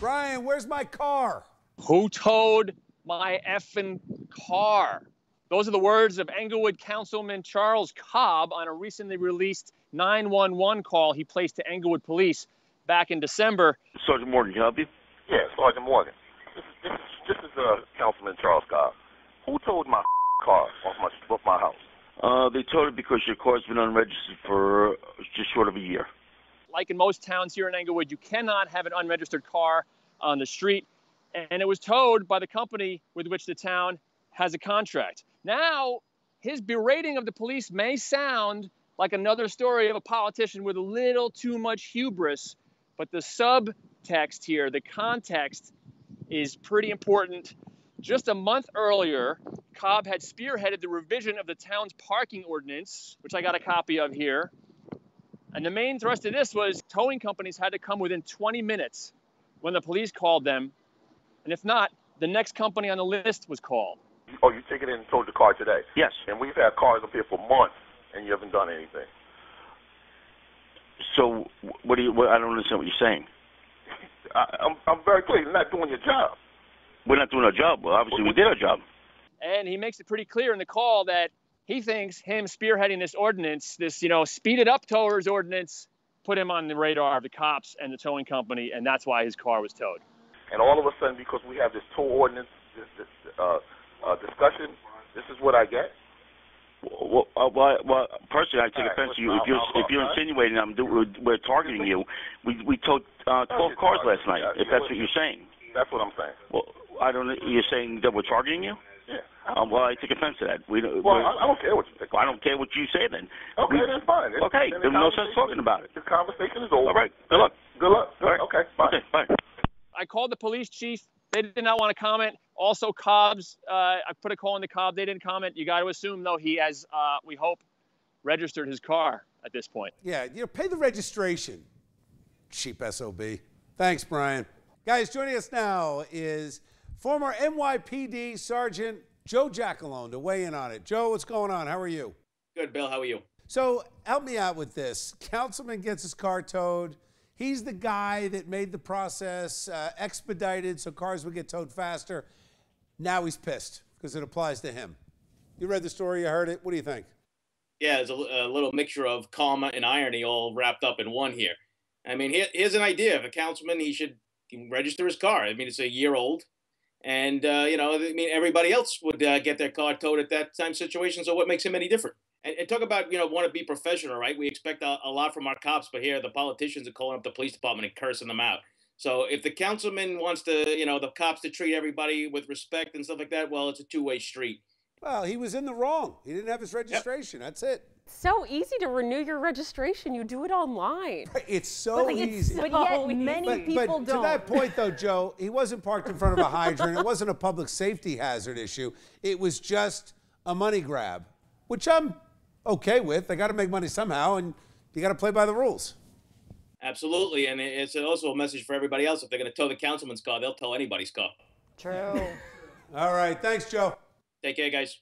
Brian, where's my car? Who towed my effing car? Those are the words of Englewood Councilman Charles Cobb on a recently released 911 call he placed to Englewood Police back in December. Sergeant Morgan, can I help you? Yeah, Sergeant Morgan. This is Councilman Charles Cobb. Who towed my car off my house? They towed it because your car's been unregistered for just short of a year. Like in most towns here in Englewood, you cannot have an unregistered car on the street, and it was towed by the company with which the town has a contract. Now, his berating of the police may sound like another story of a politician with a little too much hubris, but the subtext here, the context, is pretty important. Just a month earlier, Cobb had spearheaded the revision of the town's parking ordinance, which I got a copy of here. And the main thrust of this was towing companies had to come within 20 minutes when the police called them. And if not, the next company on the list was called. Oh, you taken it and towed the car today? Yes. And we've had cars up here for months, and you haven't done anything. So, I don't understand what you're saying. I'm very clear. You're not doing your job. We're not doing our job. Well, obviously, we did our job. And he makes it pretty clear in the call that he thinks him spearheading this ordinance, this, speeded up towers ordinance, put him on the radar of the cops and the towing company, and that's why his car was towed. And all of a sudden, because we have this tow ordinance discussion, this is what I get? Well, personally, I take offense to you. If you're insinuating we're targeting you, we towed 12 cars last night, if that's what you're saying. That's what I'm saying. Well, you're saying that we're targeting you? Yeah. Well, I take offense to that. I don't care what you think. I don't care what you say then. Okay, that's fine. Okay, there's no sense talking about it. The conversation is over. All right, good luck. Good luck. All right. Okay, bye. Okay, bye. I called the police chief. They did not want to comment. Also, Cobb's, I put a call in the Cobb. They didn't comment. You got to assume, though, he has, we hope, registered his car at this point. Yeah, pay the registration, cheap SOB. Thanks, Brian. Guys, joining us now is former NYPD Sergeant Joe Jackalone to weigh in on it. Joe, what's going on? How are you? Good, Bill. How are you? So help me out with this. Councilman gets his car towed. He's the guy that made the process expedited so cars would get towed faster. Now he's pissed because it applies to him. You read the story, you heard it. What do you think? Yeah, there's a little mixture of karma and irony all wrapped up in one here. I mean, here's an idea. If a councilman, he should register his car. I mean, it's a year old. And, everybody else would get their car towed at that time situation. So what makes him any different? And talk about, want to be professional, right? We expect a lot from our cops, but here the politicians are calling up the police department and cursing them out. So if the councilman wants to, the cops to treat everybody with respect and stuff like that, well, it's a two-way street. Well, he was in the wrong. He didn't have his registration. Yep. That's it. So easy to renew your registration. You do it online. It's so easy. But yet many people don't. To that point, though, Joe, he wasn't parked in front of a hydrant. It wasn't a public safety hazard issue. It was just a money grab, which I'm okay with. They got to make money somehow, and you got to play by the rules. Absolutely, and it's also a message for everybody else. If they're going to tow the councilman's car, they'll tow anybody's car. True. All right. Thanks, Joe. Take care, guys.